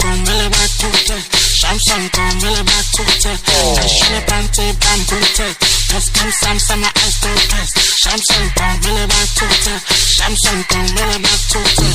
con mele batute, Samsung con mele batute, Ashile pante bambute, Custom Samsung my eyes to test, Samsung con mele batute, Samsung con mele batute.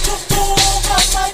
Khuphuka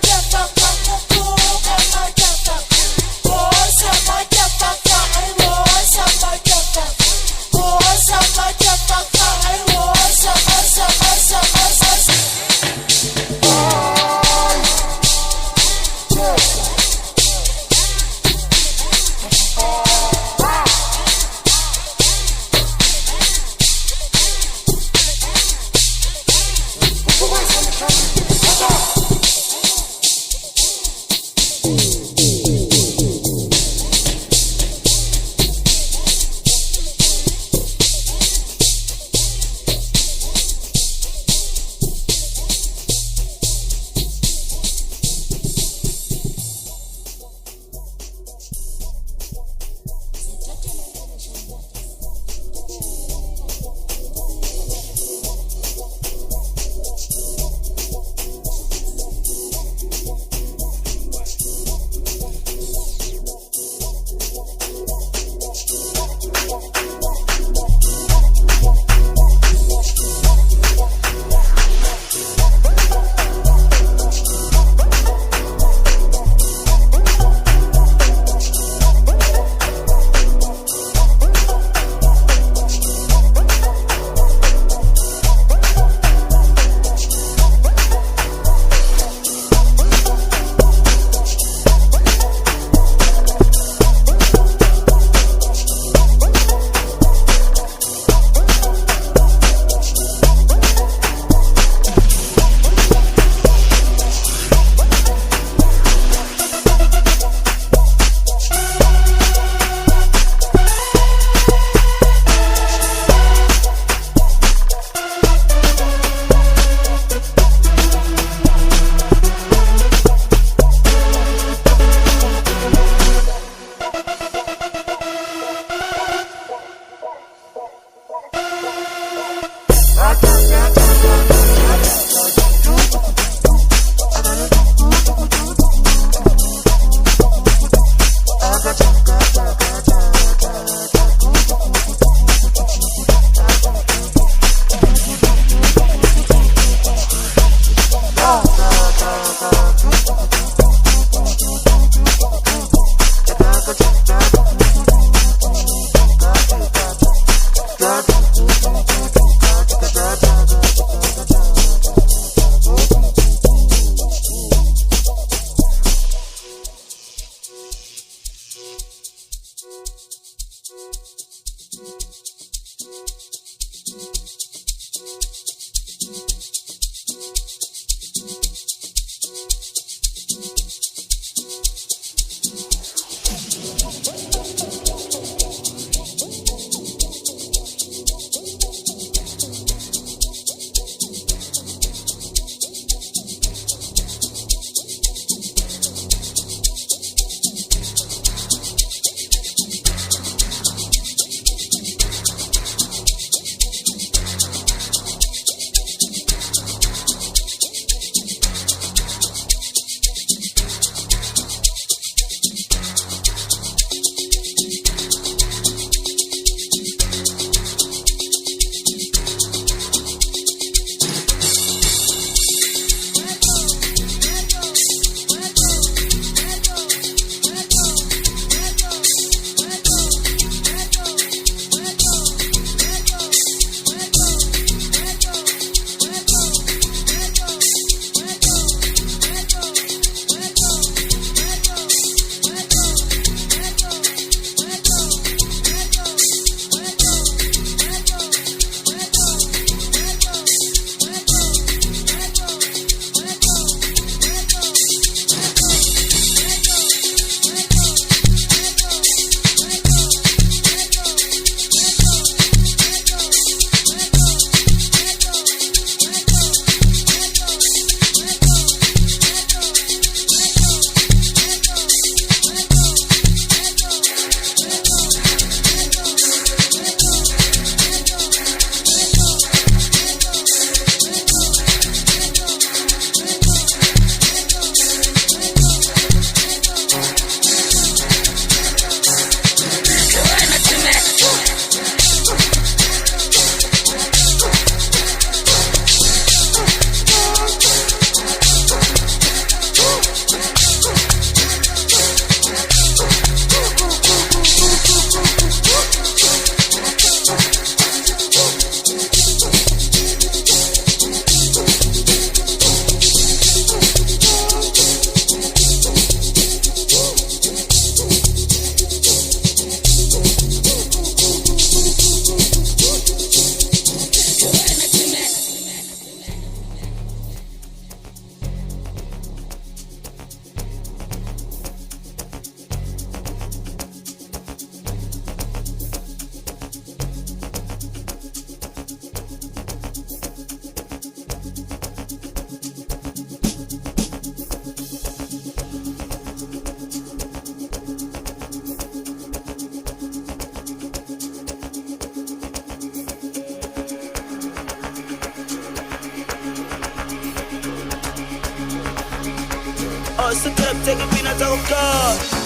Sitep, take a peanut out of God.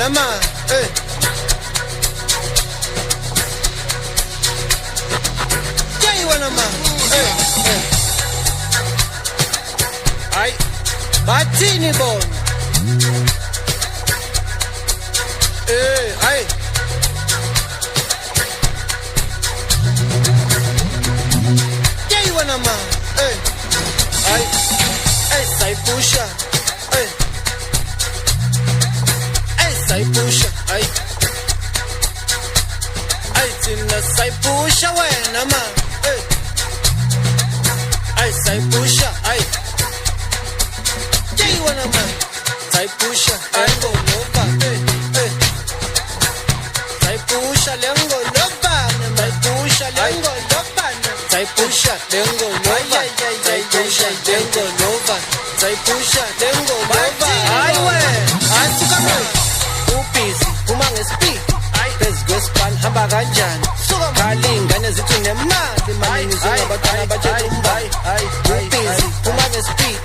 wena ma Jay wena ma Ay bathini bona ay Jay wena ma ay sayipusha sayipusha ay thina sayipusha wena ma sayipusha Jay wena ma sayipusha ngoloba sayipusha lengoloba sayipusha lengoloba sayipusha lengoloba sayipusha lengoloba sayipusha lengoloba hayiwe asukama ubhizi uma ngespeed bezigospan hamba kanjani kalingane zithi nemali manje ngizobantwana batshela umbali ubhizi uma ngespeed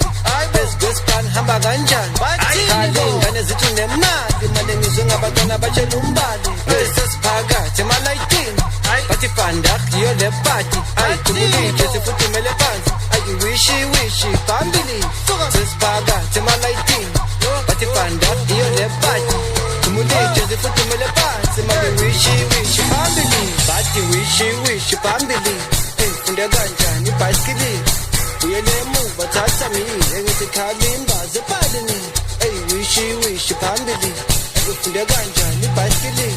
bezigospan hamba kanjani kalingane zithi nemali manje ngizobantwana batshela umbali sesiphakathi emalayitini bathi fanda yiyo le party kumulike sifuthumele phansi wishi phambili sesiphakathi emalayitini bathi fanda yiyo le party kumulike sifuthumele phansi wishi phambili bathi wishi phambili funde kanjani ibhayisikili uyele emuva thatha mina engithi khalimba zepalini wishi phambili funde kanjani ibhayisikili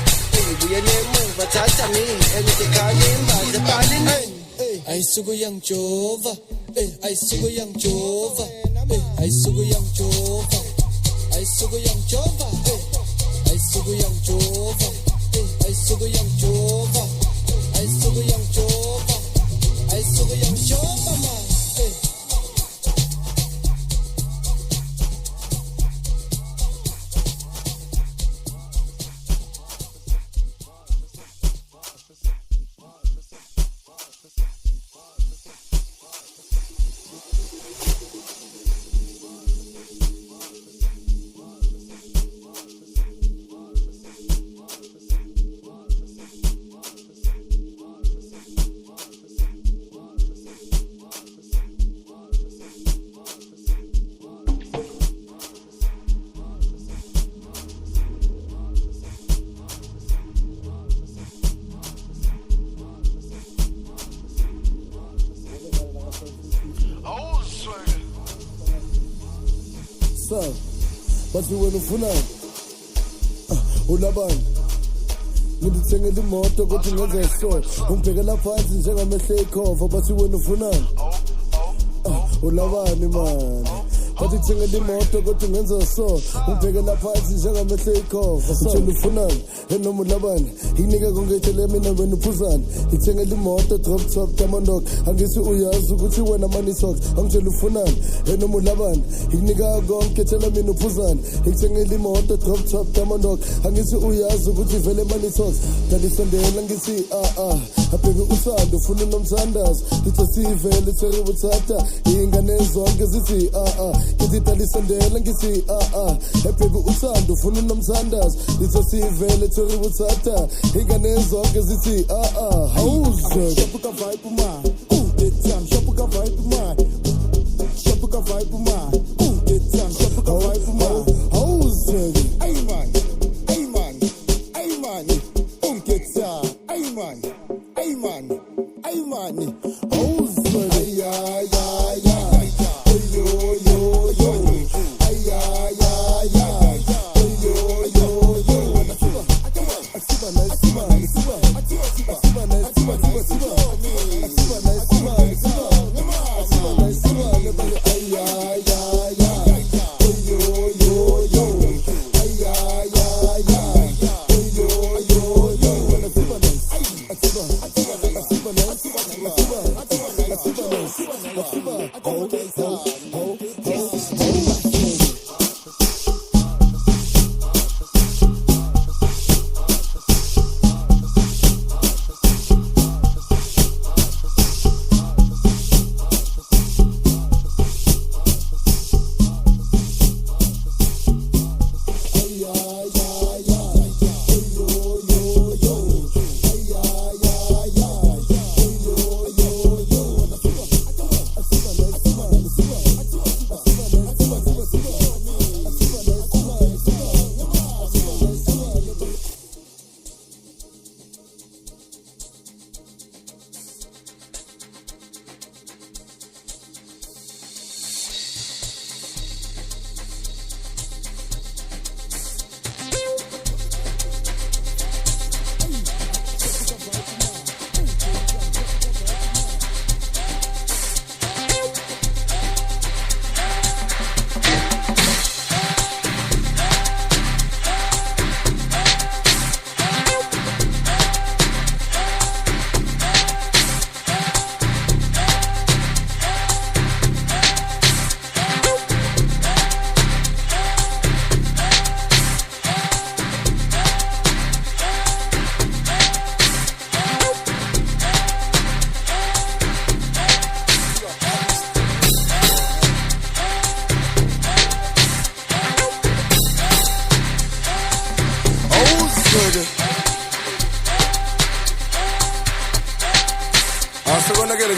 uyele emuva thatha mina engithi khalimba zepalini ayisuku yangijova ayisuku yangijova ayisuku yangijova ayisuku yangijova ayisuku yangijova ayisuku yangijova ayisuku yangijova ayisuku yangijova ma bathi wena ufunani ulabani ngidithengela imoto kodwa ngenza so ungibhekela phansi njengamehlo ekhova bathi wena ufunani ulabani man bathi ngithengela imoto kodwa ngenza so ungibhekela phansi njengamehlo ekhova utshela ufunani noma ulabani nginika kongethele mina wena uphuzana ngithengela imoto drop top tamandok angisi uyazi ukuthi wena money talks angitshela ufunani noma ulabani nginika kongethele mina uphuzana ngithengela imoto drop top tamandok angisi uyazi ukuthi vele money talks ngalisondela ngithi abheke usando ufuna nomthandazo lithi sivele terrible tata ingane zonke zithi ngithi dalisondela ngithi abheke usando ufuna nomthandazo lithi sivele terrible tata ingane zonke zithi how's Khuphuka vibe ma get down Khuphuka vibe ma Khuphuka vibe ma get down Khuphuka vibe ma how's hey man get down hey man how's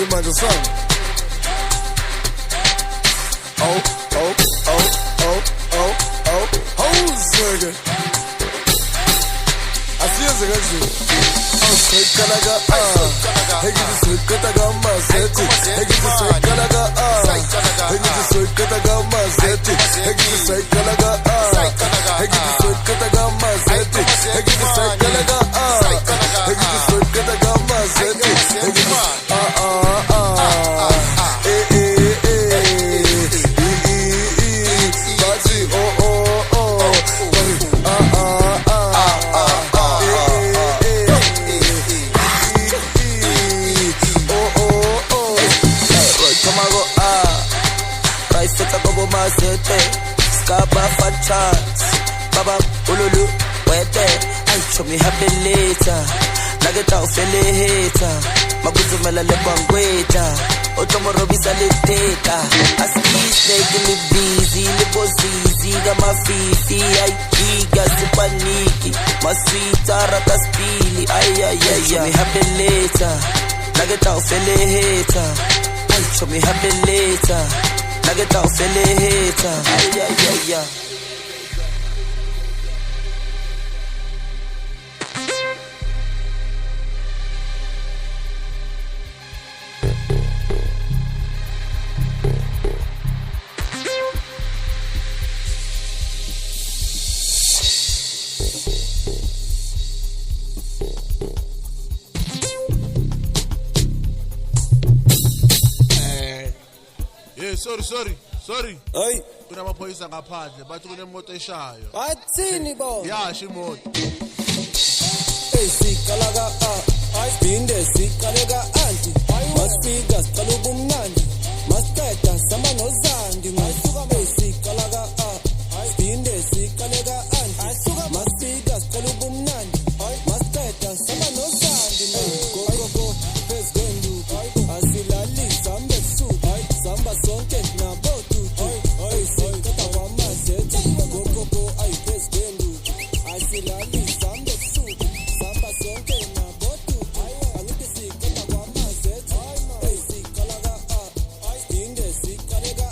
manje son. Oh, nigga. Asiyenze kanje. Awusekalaga Hegizisekalaga mazethi Hegizisekalaga Hegizisekalaga mazethi Hegizisekalaga Hegizisekalaga mazethi Hegizisekalaga Hegizisekalaga mazethi Skaba for chance Baba ululu wete Ancho me happy later Nageta ufele hater Maguzumela lebangweta Otomorobisa leteka Askis negi mi busy Libo zizi Gama fifi Aikiga sipaniki Maswita rata spili Ancho me happy later Nageta ufele hater Ancho me happy later Nageta ufele hater Sorry. Hey. Kunamaphoyisa ngaphandle bathi kunemoto eshayo. Bathini bo? Yasha imoto. Sikalaga Binde sikalaga anti Masfika sicala ubumnandi Masqeda samba nozandi Masuka sikalaga Binde sikalaga anti Masfika sicala ubumnandi Masqeda samba nozandi Go Pesgendu Asilali samba suit Samba sonke na botu Sikata wa mazethi Go ay Pesgendu Asilali samba suit Samba sonke na botu Angithi sikata kwa mazethi Sikalaga Binde sikalaga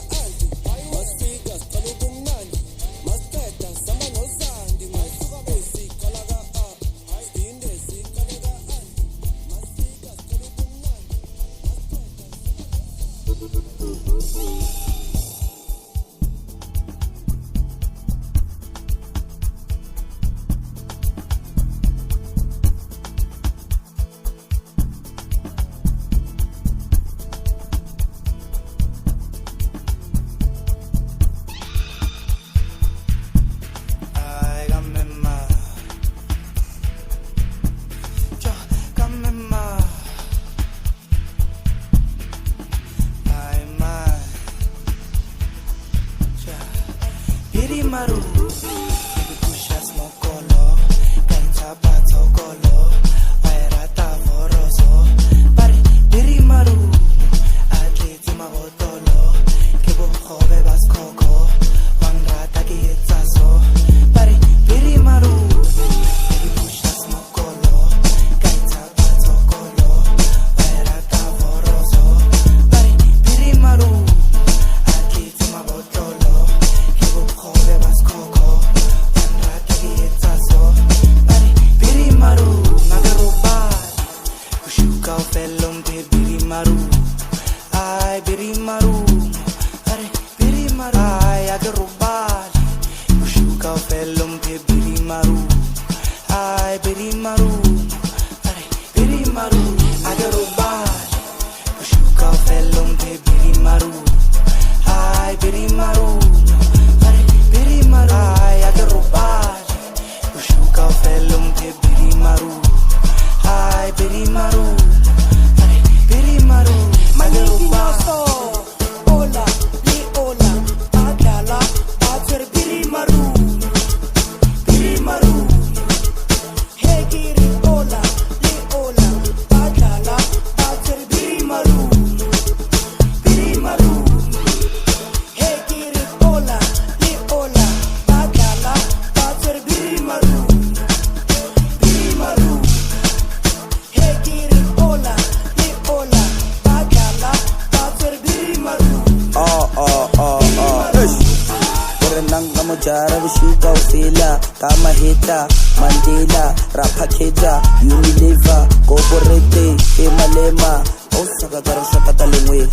Mojara Vishuka Usila, Kama Hita, Mandela, Rapaketa, Unilever, Goborete, Emalema, Osaka Garashaka Talingwe,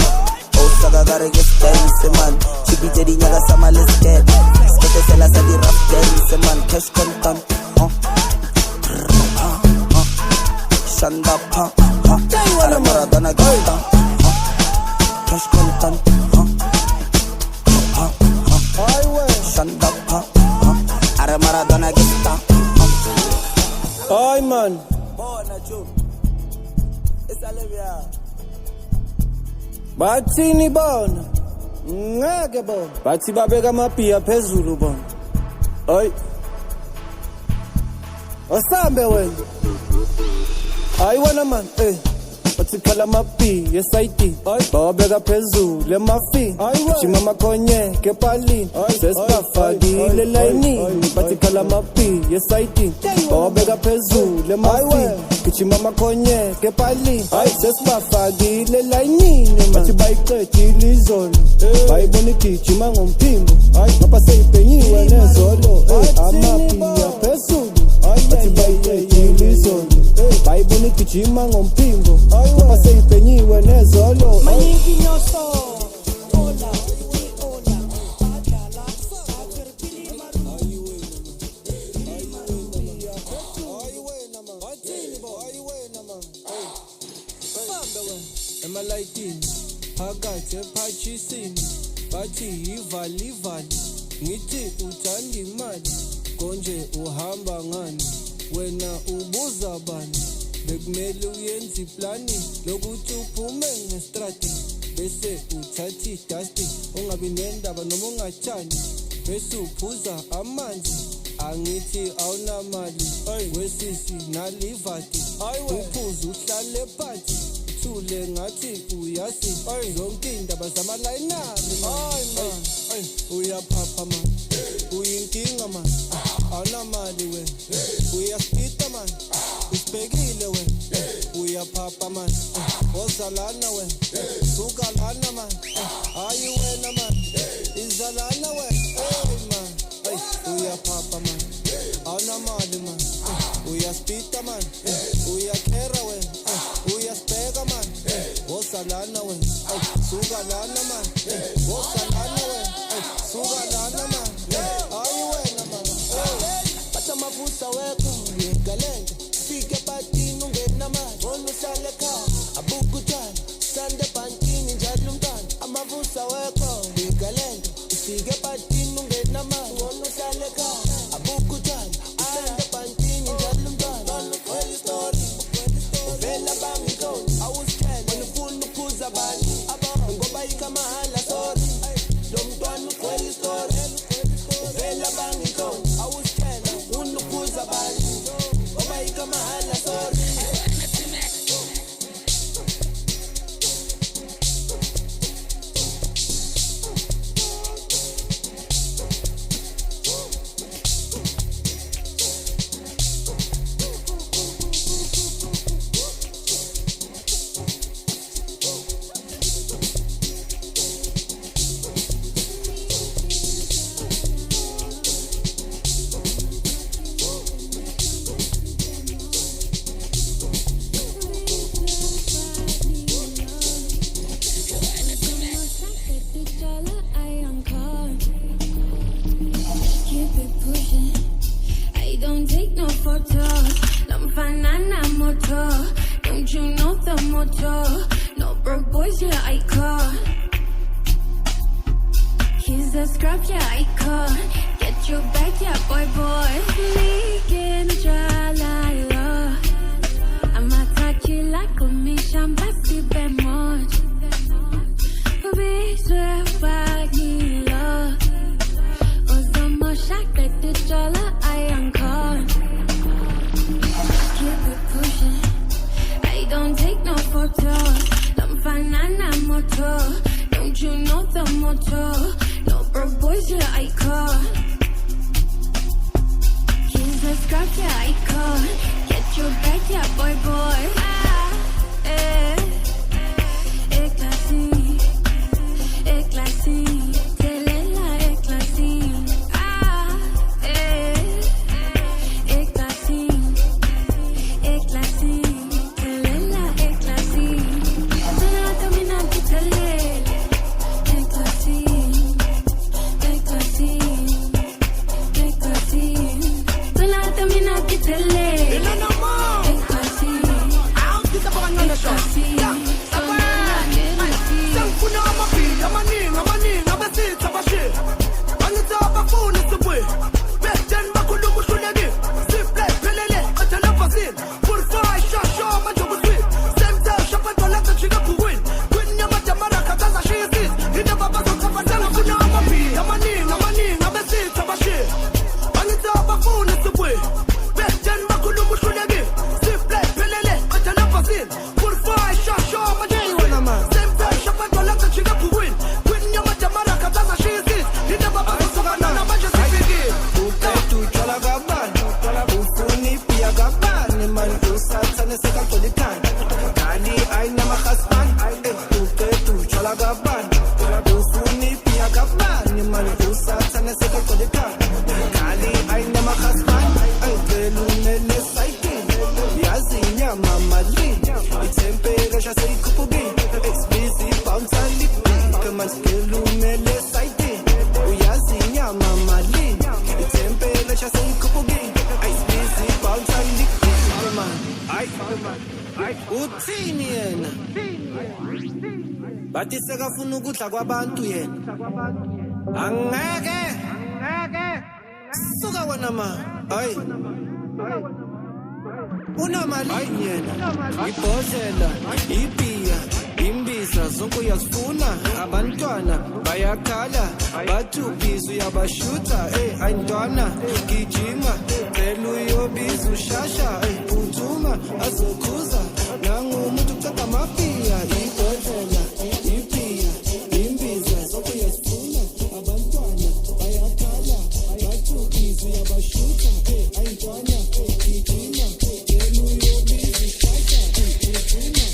Osaka Garagas man, Chibiteri Naga Sama let's get, Sketesela Sadi Rap Dance man, Cash Content, Shanda Pa, Maradona Gata, Cash Content, Shanda Pa, Maradona Gata. Ay man, bathini bona ngeke bona bathi babeka amaphiya phezulu bona ay asambe wena ay wena man bathi khala amaphiya esayidi babeka phezulu emafi jima makhonye kepalini sesibafakile layini bathi khala amaphiya esayidi babeka phezulu emafi Kichima makonye kepali sesibafakile layinini bathi bayiqedile izolo bayibona igijima ngomphimbo ngapha seyipenyiwe nezolo amapiya phezulu bathi bayiqedile izolo bayibona igijima ngomphimbo ngapha seyipenyiwe nezolo Emalayitini phakathi ephathisini bathi yivali ngithi uthanda imali konje uhamba ngani wena ubuza bani bekumele uyenze iplani lokuthi uphume ngestrati bese uthatha idasti ungabi nendaba noma ungathani bese uphuza amanzi angithi awunamali wesisi nalivati uphuza uhlale phansi Tule ngathi uyasi zonke indaba zamalayinari man uyaphapha man uyinkinga man awunamali we uyaspita man usibhekile we uyaphapha man ozalana we sukalana man ayi wena man izalana we man uyaphapha man awunamali man uyaspita man uyakhera we uyaspeka man wosalana we sukalana man wosalana we sukalana man ayi wena man bacha mavusa wekho yegalenge fike batini ungena manje onusale ekhaya abukuthala sande bankini njalo umntwana amavusa wekho yegalenge fike batini ungena manje onusale ekhaya abukuthala sande bankini njalo umntwana kweli story Vela bango, I was scared when the phone pulls a band. Ngoba ikamahala sorry. Domtwana kweli story. Vela bango, I was scared when the pulls a band. Ngoba ikamahala sorry. Don't you know the motto? No broke boys, yeah, I call. He's a scrub, yeah, I call. Get your back, yeah, boy. Leaking dry, la. I'ma touch you like a mission, basti bemoj. Be swear by me, love. Ozama shaka the dollar, I am called. Keep it pushing. I don't take no photos. I'm fine, I'm moto. Don't you know the motto? No broke boys, yeah, I call. He's a scrub, yeah, I call. Get your back, yeah, boy. Eglasini, telela Eglasini. Yagaban, Ufuni Piagaban, man, Usatan, a second for the car. Kali, I never has man, I tell you, less I think. Yazinya, Mama Lee, it's Emperor, say Khuphuka, XBC, bounce and lip, come and still you, less I think. Yazinya, Mama Lee, it's Emperor, say Khuphuka, XBC, bounce and lip, come on, uthini yena bathi sekafuna ukudla kwabantu yena angeke suka wena ma hayi unamalini yena ibhodlela ibhiya imbiza zonke uyazifuna abantwana bayakhala bathi ubhizi uyabashutha ayintwana gijima cela uyobiza ushasha phuthuma azokhuza nangumuntu kuceda amapiya ibhodlela ibhiya imbiza zonke uyazifuna abantwana bayakhala bathi ubhizi uyabashutha ayintwana gijima cela uyobiza ushasha phuthuma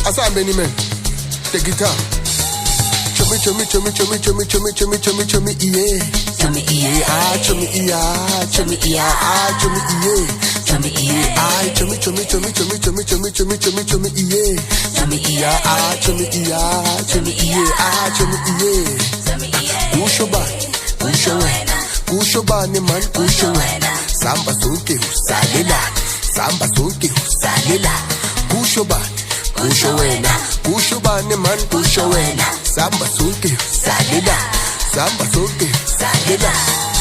Asambe ni men, the guitar. Chummy, chummy, chummy, chummy, chummy, chummy, chummy, chummy, chummy, yeah. Chummy, yeah. Ah, chummy, yeah. Chummy, yeah. Ah, chummy, yeah. Chummy, yeah. Ah, chummy, chummy, chummy, chummy, chummy, chummy, chummy, chummy, chummy, yeah. Chummy, yeah. Ah, chummy, yeah. Chummy, yeah. Ah, chummy, yeah. Chummy, yeah. Ushoba, ushoba, ushoba ni man, ushoba. Samba sunke usalela, samba sunke usalela. Ushoba. Kushowena, kushobane man kushowena. Samba sunke, salida. Samba sunke, salida.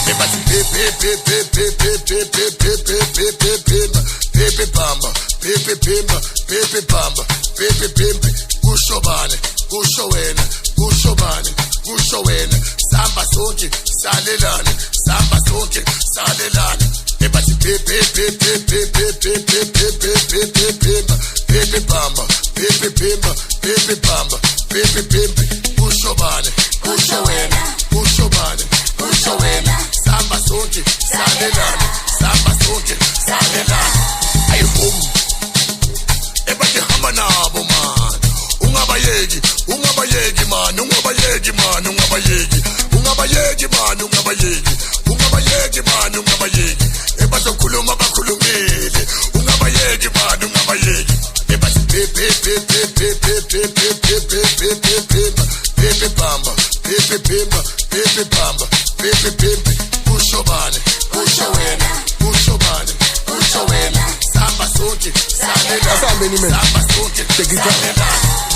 Ebasi pepe pepe pepe pepe pepe pepe pepe pepe pamba pepe pemba pepe pamba pepe pembe. Kushobane, kushowena, kushobane, kushowena. Samba sunke, salilane. Samba sunke, salilane. Ebasi pepe pepe pepe pepe pepe pepe pepe pepe pamba. Pepe pemba, pepe pamba, pepe pembe. Kushobane, kushowena, kushobane, kushowena. Samba sonke, salelane. Samba sonke, salelane. Ayi hum. Ebati hamba nabo man. Ungabayeki, ungabayeki man, ungabayeki man, ungabayeki. Ungabayeki man, ungabayeki. Ungabayeki man, ungabayeki. Ebazo khuluma bakhulumile. Ungabayeki man, ungabayeki. Pepe pepe pepe pepe pepe pepe pepe pepe pamba pepe pemba pepe pamba pepe pepe. Kushobane, kushowena, kushobane, kushowena. Samba sonke, salelane. Asambe ni men, samba sonke, salelane.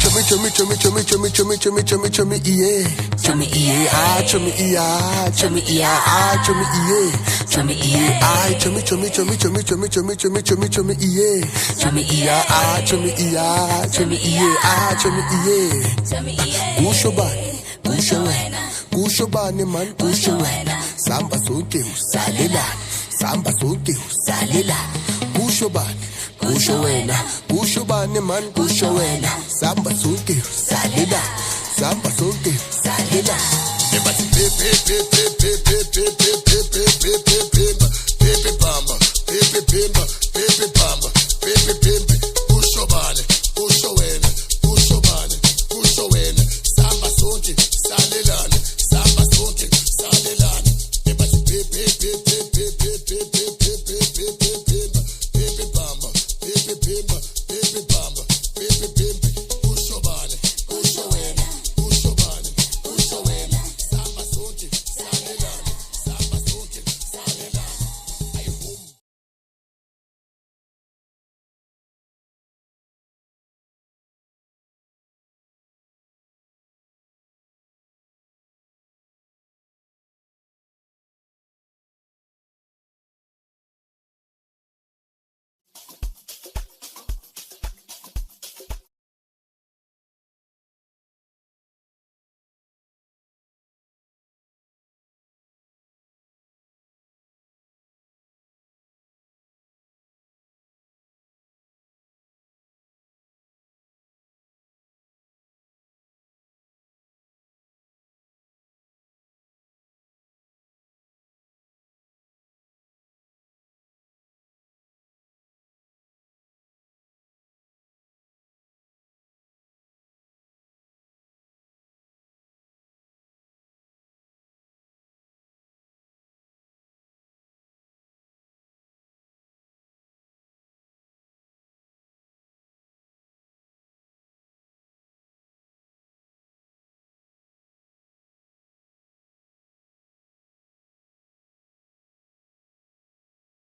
Chummy, chummy, chummy, chummy, chummy, chummy, chummy, chummy, chummy, yeah. Chummy, yeah. Ah, chummy, yeah. Chummy, yeah. Ah, chummy, yeah. Chummy, yeah. Ah, chummy, chummy, chummy, chummy, chummy, chummy, chummy, chummy, chummy, yeah. Chummy, yeah. Ah, chummy, yeah. Chummy, yeah. Ah, chummy, yeah. Chummy, yeah. Kushobane, kushowena, kushobane man, kushowena. Samba sonke usalelane, samba sonke usalelane. Kushobane, kushowena, kushobane man, kushowena. Samba sonke usalelane, samba sonke usalelane. Ebasi pepe pepe pepe pepe pepe pepe